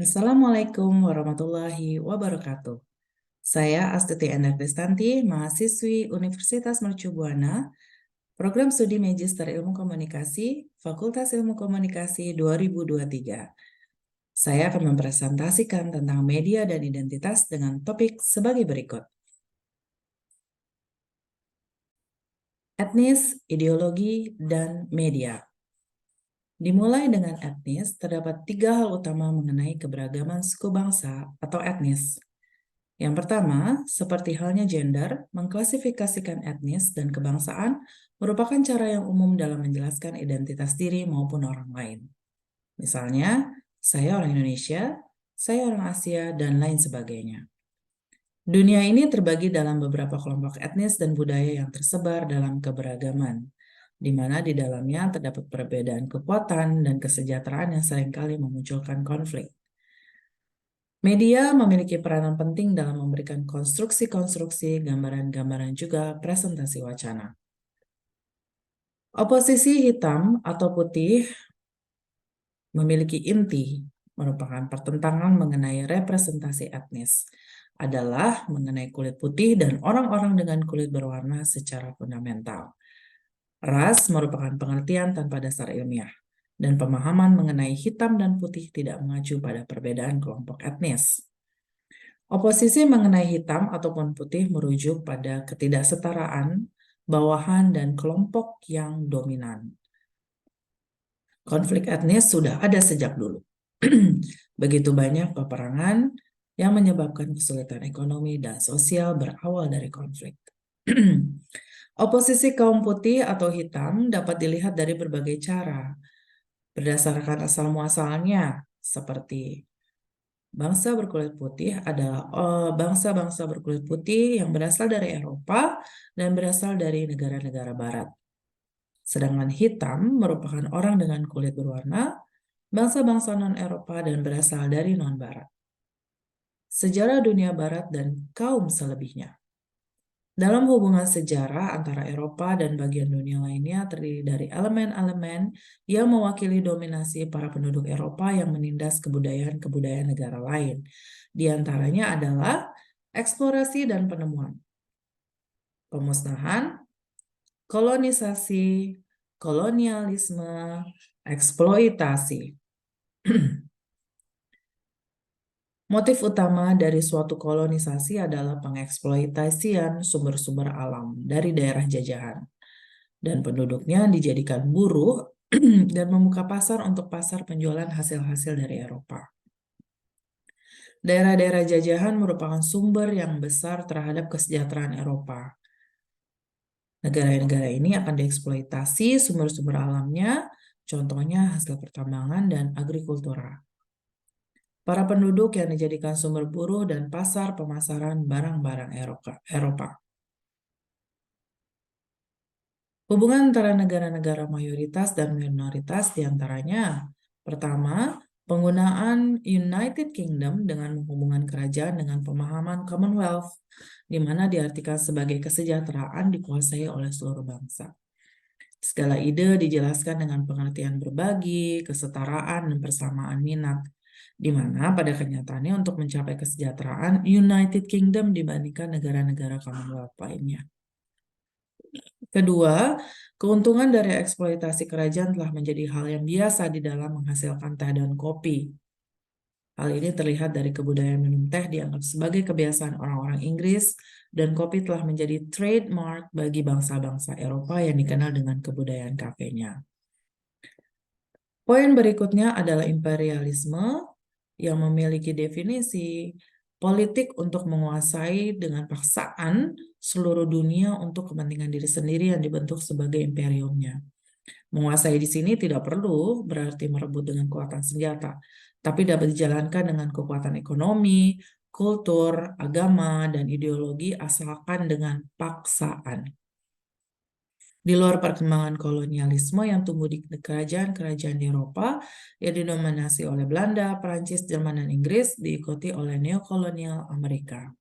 Assalamualaikum warahmatullahi wabarakatuh. Saya Astuti Endar Kristanti, mahasiswi Universitas Mercu Buana, Program Studi Magister Ilmu Komunikasi, Fakultas Ilmu Komunikasi 2023. Saya akan mempresentasikan tentang media dan identitas dengan topik sebagai berikut. Etnis, ideologi, dan media. Dimulai dengan etnis, terdapat 3 hal utama mengenai keberagaman suku bangsa atau etnis. Yang pertama, seperti halnya gender, mengklasifikasikan etnis dan kebangsaan merupakan cara yang umum dalam menjelaskan identitas diri maupun orang lain. Misalnya, saya orang Indonesia, saya orang Asia, dan lain sebagainya. Dunia ini terbagi dalam beberapa kelompok etnis dan budaya yang tersebar dalam keberagaman, di mana di dalamnya terdapat perbedaan kekuatan dan kesejahteraan yang seringkali memunculkan konflik. Media memiliki peranan penting dalam memberikan konstruksi-konstruksi, gambaran-gambaran juga presentasi wacana. Oposisi hitam atau putih memiliki inti, merupakan pertentangan mengenai representasi etnis, adalah mengenai kulit putih dan orang-orang dengan kulit berwarna secara fundamental. Ras merupakan pengertian tanpa dasar ilmiah, dan pemahaman mengenai hitam dan putih tidak mengacu pada perbedaan kelompok etnis. Oposisi mengenai hitam ataupun putih merujuk pada ketidaksetaraan, bawahan, dan kelompok yang dominan. Konflik etnis sudah ada sejak dulu. Begitu banyak peperangan yang menyebabkan kesulitan ekonomi dan sosial berawal dari konflik. Oposisi kaum putih atau hitam dapat dilihat dari berbagai cara, berdasarkan asal-muasalnya, seperti bangsa berkulit putih adalah bangsa-bangsa berkulit putih yang berasal dari Eropa dan berasal dari negara-negara Barat. Sedangkan hitam merupakan orang dengan kulit berwarna, bangsa-bangsa non-Eropa dan berasal dari non-Barat. Sejarah dunia Barat dan kaum selebihnya. Dalam hubungan sejarah antara Eropa dan bagian dunia lainnya terdiri dari elemen-elemen yang mewakili dominasi para penduduk Eropa yang menindas kebudayaan-kebudayaan negara lain. Di antaranya adalah eksplorasi dan penemuan, pemusnahan, kolonisasi, kolonialisme, eksploitasi. Motif utama dari suatu kolonisasi adalah pengeksploitasian sumber-sumber alam dari daerah jajahan, dan penduduknya dijadikan buruh dan membuka pasar untuk pasar penjualan hasil-hasil dari Eropa. Daerah-daerah jajahan merupakan sumber yang besar terhadap kesejahteraan Eropa. Negara-negara ini akan dieksploitasi sumber-sumber alamnya, contohnya hasil pertambangan dan agrikultura. Para penduduk yang dijadikan sumber buruh dan pasar pemasaran barang-barang Eropa. Hubungan antara negara-negara mayoritas dan minoritas diantaranya, pertama, penggunaan United Kingdom dengan menghubungkan kerajaan dengan pemahaman Commonwealth, di mana diartikan sebagai kesejahteraan dikuasai oleh seluruh bangsa. Segala ide dijelaskan dengan pengertian berbagi, kesetaraan, dan persamaan minat, di mana pada kenyataannya untuk mencapai kesejahteraan United Kingdom dibandingkan negara-negara Commonwealth lainnya. Kedua, keuntungan dari eksploitasi kerajaan telah menjadi hal yang biasa di dalam menghasilkan teh dan kopi. Hal ini terlihat dari kebudayaan minum teh dianggap sebagai kebiasaan orang-orang Inggris, dan kopi telah menjadi trademark bagi bangsa-bangsa Eropa yang dikenal dengan kebudayaan kafenya. Poin berikutnya adalah imperialisme yang memiliki definisi politik untuk menguasai dengan paksaan seluruh dunia untuk kepentingan diri sendiri yang dibentuk sebagai imperiumnya. Menguasai di sini tidak perlu berarti merebut dengan kekuatan senjata, tapi dapat dijalankan dengan kekuatan ekonomi, kultur, agama, dan ideologi asalkan dengan paksaan. Di luar perkembangan kolonialisme yang tumbuh di kerajaan-kerajaan di Eropa yang didominasi oleh Belanda, Perancis, Jerman, dan Inggris, diikuti oleh neokolonial Amerika.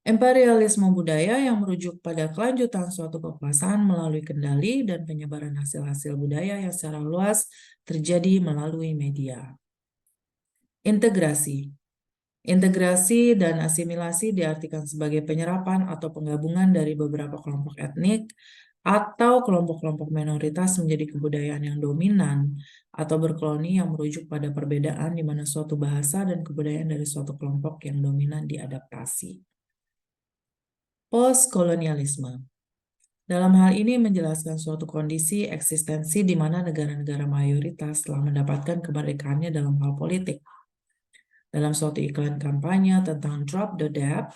Imperialisme budaya yang merujuk pada kelanjutan suatu kekuasaan melalui kendali dan penyebaran hasil-hasil budaya yang secara luas terjadi melalui media. Integrasi. Integrasi dan asimilasi diartikan sebagai penyerapan atau penggabungan dari beberapa kelompok etnik atau kelompok-kelompok minoritas menjadi kebudayaan yang dominan atau berkoloni yang merujuk pada perbedaan di mana suatu bahasa dan kebudayaan dari suatu kelompok yang dominan diadaptasi. Postkolonialisme. Dalam hal ini menjelaskan suatu kondisi eksistensi di mana negara-negara mayoritas telah mendapatkan kemerdekaannya dalam hal politik. Dalam suatu iklan kampanye tentang Drop the Debt,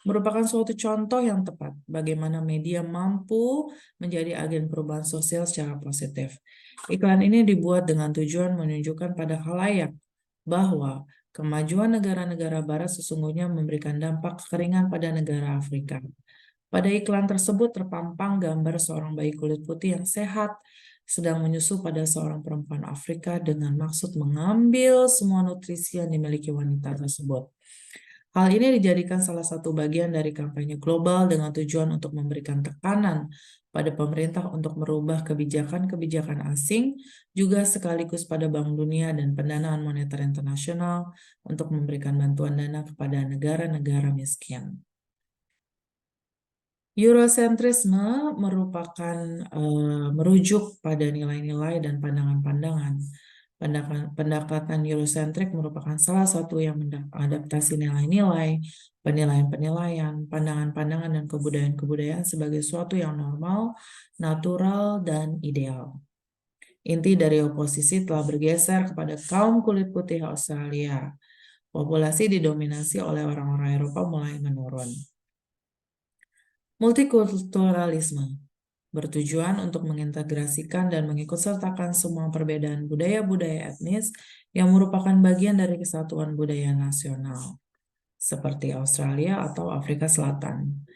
merupakan suatu contoh yang tepat bagaimana media mampu menjadi agen perubahan sosial secara positif. Iklan ini dibuat dengan tujuan menunjukkan pada khalayak bahwa kemajuan negara-negara barat sesungguhnya memberikan dampak kekeringan pada negara Afrika. Pada iklan tersebut terpampang gambar seorang bayi kulit putih yang sehat sedang menyusu pada seorang perempuan Afrika dengan maksud mengambil semua nutrisi yang dimiliki wanita tersebut. Hal ini dijadikan salah satu bagian dari kampanye global dengan tujuan untuk memberikan tekanan pada pemerintah untuk merubah kebijakan-kebijakan asing, juga sekaligus pada Bank Dunia dan Pendanaan Moneter Internasional untuk memberikan bantuan dana kepada negara-negara miskin. Eurosentrisme merupakan merujuk pada nilai-nilai dan pandangan-pandangan. Pendekatan Eurosentrik merupakan salah satu yang mengadaptasi nilai-nilai, penilaian-penilaian, pandangan-pandangan, dan kebudayaan-kebudayaan sebagai suatu yang normal, natural, dan ideal. Inti dari oposisi telah bergeser kepada kaum kulit putih Australia. Populasi didominasi oleh orang-orang Eropa mulai menurun. Multikulturalisme bertujuan untuk mengintegrasikan dan mengikutsertakan semua perbedaan budaya-budaya etnis yang merupakan bagian dari kesatuan budaya nasional, seperti Australia atau Afrika Selatan.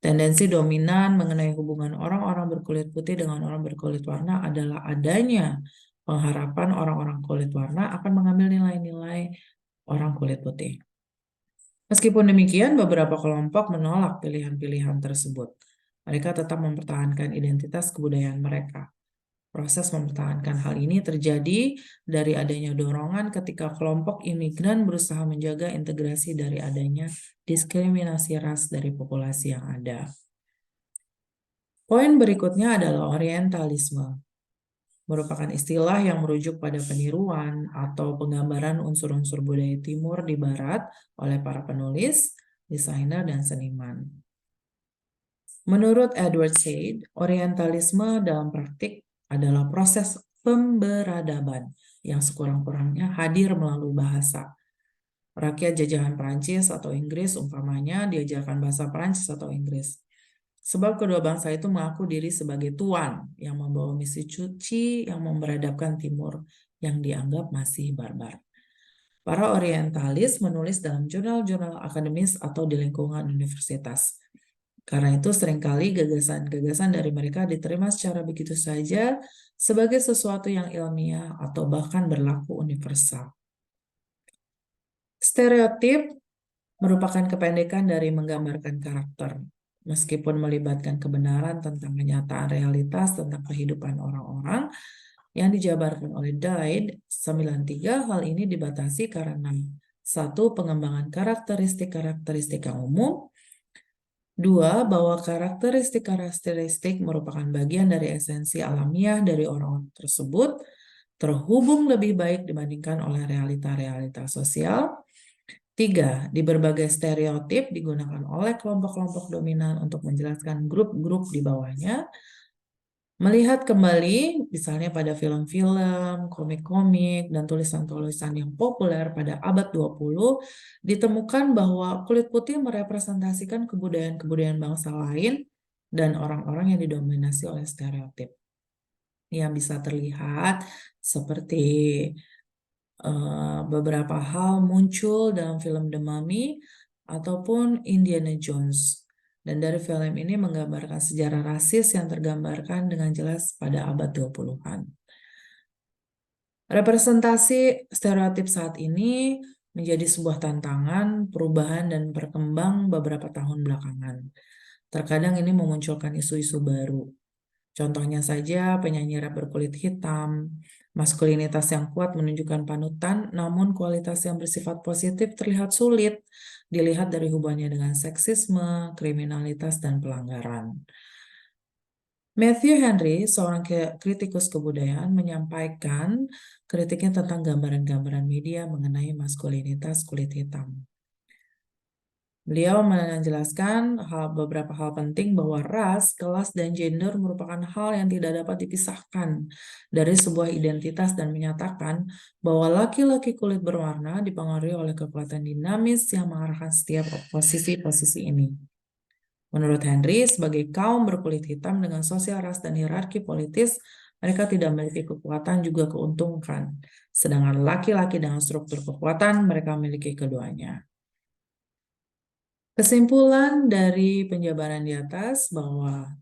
Tendensi dominan mengenai hubungan orang-orang berkulit putih dengan orang berkulit warna adalah adanya pengharapan orang-orang kulit warna akan mengambil nilai-nilai orang kulit putih. Meskipun demikian, beberapa kelompok menolak pilihan-pilihan tersebut. Mereka tetap mempertahankan identitas kebudayaan mereka. Proses mempertahankan hal ini terjadi dari adanya dorongan ketika kelompok imigran berusaha menjaga integrasi dari adanya diskriminasi ras dari populasi yang ada. Poin berikutnya adalah orientalisme. Merupakan istilah yang merujuk pada peniruan atau penggambaran unsur-unsur budaya timur di barat oleh para penulis, desainer, dan seniman. Menurut Edward Said, orientalisme dalam praktik adalah proses pemberadaban yang sekurang-kurangnya hadir melalui bahasa. Rakyat jajahan Perancis atau Inggris umpamanya diajarkan bahasa Perancis atau Inggris. Sebab kedua bangsa itu mengaku diri sebagai tuan yang membawa misi suci yang memberadabkan timur yang dianggap masih barbar. Para orientalis menulis dalam jurnal-jurnal akademis atau di lingkungan universitas. Karena itu seringkali gagasan-gagasan dari mereka diterima secara begitu saja sebagai sesuatu yang ilmiah atau bahkan berlaku universal. Stereotip merupakan kependekan dari menggambarkan karakter. Meskipun melibatkan kebenaran tentang kenyataan realitas tentang kehidupan orang-orang yang dijabarkan oleh Dide 93, hal ini dibatasi karena 1. Pengembangan karakteristik-karakteristik yang umum. 2. Bahwa karakteristik-karakteristik merupakan bagian dari esensi alamiah dari orang-orang tersebut, terhubung lebih baik dibandingkan oleh realita-realita sosial. 3. Di berbagai stereotip digunakan oleh kelompok-kelompok dominan untuk menjelaskan grup-grup di bawahnya. Melihat kembali, misalnya pada film-film, komik-komik, dan tulisan-tulisan yang populer pada abad 20, ditemukan bahwa kulit putih merepresentasikan kebudayaan-kebudayaan bangsa lain dan orang-orang yang didominasi oleh stereotip. Yang bisa terlihat seperti beberapa hal muncul dalam film The Mummy ataupun Indiana Jones. Dan dari film ini menggambarkan sejarah rasis yang tergambarkan dengan jelas pada abad 20-an. Representasi stereotip saat ini menjadi sebuah tantangan, perubahan, dan berkembang beberapa tahun belakangan. Terkadang ini memunculkan isu-isu baru. Contohnya saja penyanyi rap berkulit hitam, maskulinitas yang kuat menunjukkan panutan, namun kualitas yang bersifat positif terlihat sulit dilihat dari hubungannya dengan seksisme, kriminalitas, dan pelanggaran. Matthew Henry, seorang kritikus kebudayaan, menyampaikan kritiknya tentang gambaran-gambaran media mengenai maskulinitas kulit hitam. Beliau menjelaskan beberapa hal penting bahwa ras, kelas, dan gender merupakan hal yang tidak dapat dipisahkan dari sebuah identitas dan menyatakan bahwa laki-laki kulit berwarna dipengaruhi oleh kekuatan dinamis yang mengarahkan setiap posisi-posisi ini. Menurut Henry, sebagai kaum berkulit hitam dengan sosial ras dan hierarki politis, mereka tidak memiliki kekuatan juga keuntungan. Sedangkan laki-laki dengan struktur kekuatan, mereka memiliki keduanya. Kesimpulan dari penjabaran di atas bahwa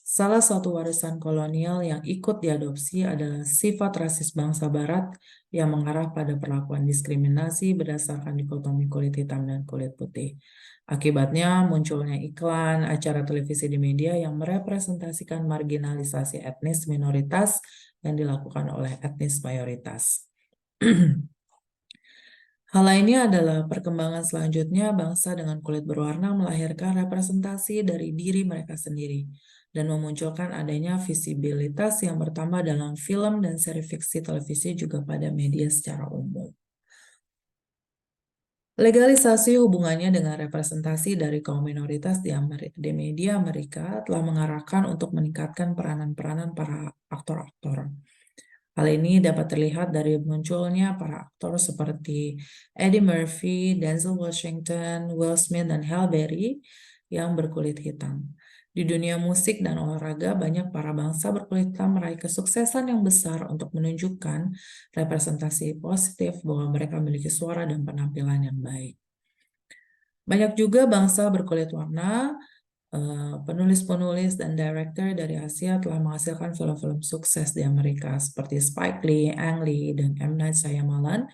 salah satu warisan kolonial yang ikut diadopsi adalah sifat rasis bangsa Barat yang mengarah pada perlakuan diskriminasi berdasarkan dikotomi kulit hitam dan kulit putih. Akibatnya munculnya iklan, acara televisi di media yang merepresentasikan marginalisasi etnis minoritas yang dilakukan oleh etnis mayoritas. Hal lainnya adalah perkembangan selanjutnya bangsa dengan kulit berwarna melahirkan representasi dari diri mereka sendiri dan memunculkan adanya visibilitas yang bertambah dalam film dan seri fiksi televisi juga pada media secara umum. Legalisasi hubungannya dengan representasi dari kaum minoritas di media Amerika telah mengarahkan untuk meningkatkan peranan-peranan para aktor-aktor. Hal ini dapat terlihat dari munculnya para aktor seperti Eddie Murphy, Denzel Washington, Will Smith, dan Halle Berry yang berkulit hitam. Di dunia musik dan olahraga, banyak para bangsa berkulit hitam meraih kesuksesan yang besar untuk menunjukkan representasi positif bahwa mereka memiliki suara dan penampilan yang baik. Banyak juga bangsa berkulit warna, penulis-penulis dan director dari Asia telah menghasilkan film-film sukses di Amerika seperti Spike Lee, Ang Lee, dan M. Night Shyamalan.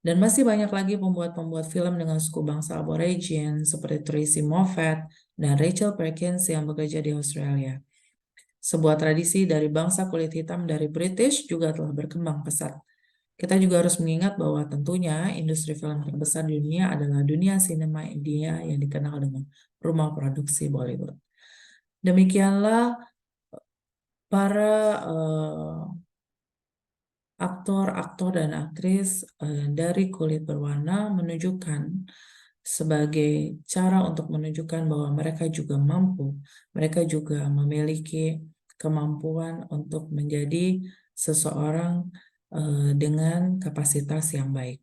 Dan masih banyak lagi pembuat-pembuat film dengan suku bangsa aborigin seperti Tracy Moffat dan Rachel Perkins yang bekerja di Australia. Sebuah tradisi dari bangsa kulit hitam dari British juga telah berkembang pesat. Kita juga harus mengingat bahwa tentunya industri film terbesar di dunia adalah dunia sinema India yang dikenal dengan rumah produksi Bollywood. Demikianlah para aktor-aktor dan aktris dari kulit berwarna menunjukkan sebagai cara untuk menunjukkan bahwa mereka juga mampu, mereka juga memiliki kemampuan untuk menjadi seseorang dengan kapasitas yang baik.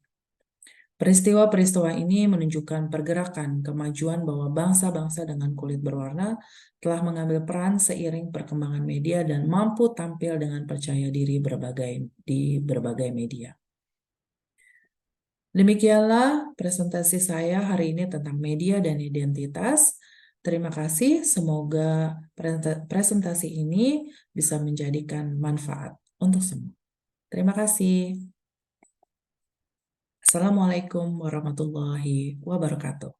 Peristiwa-peristiwa ini menunjukkan pergerakan kemajuan bahwa bangsa-bangsa dengan kulit berwarna telah mengambil peran seiring perkembangan media dan mampu tampil dengan percaya diri di berbagai media. Demikianlah presentasi saya hari ini tentang media dan identitas. Terima kasih, semoga presentasi ini bisa menjadikan manfaat untuk semua. Terima kasih. Assalamualaikum warahmatullahi wabarakatuh.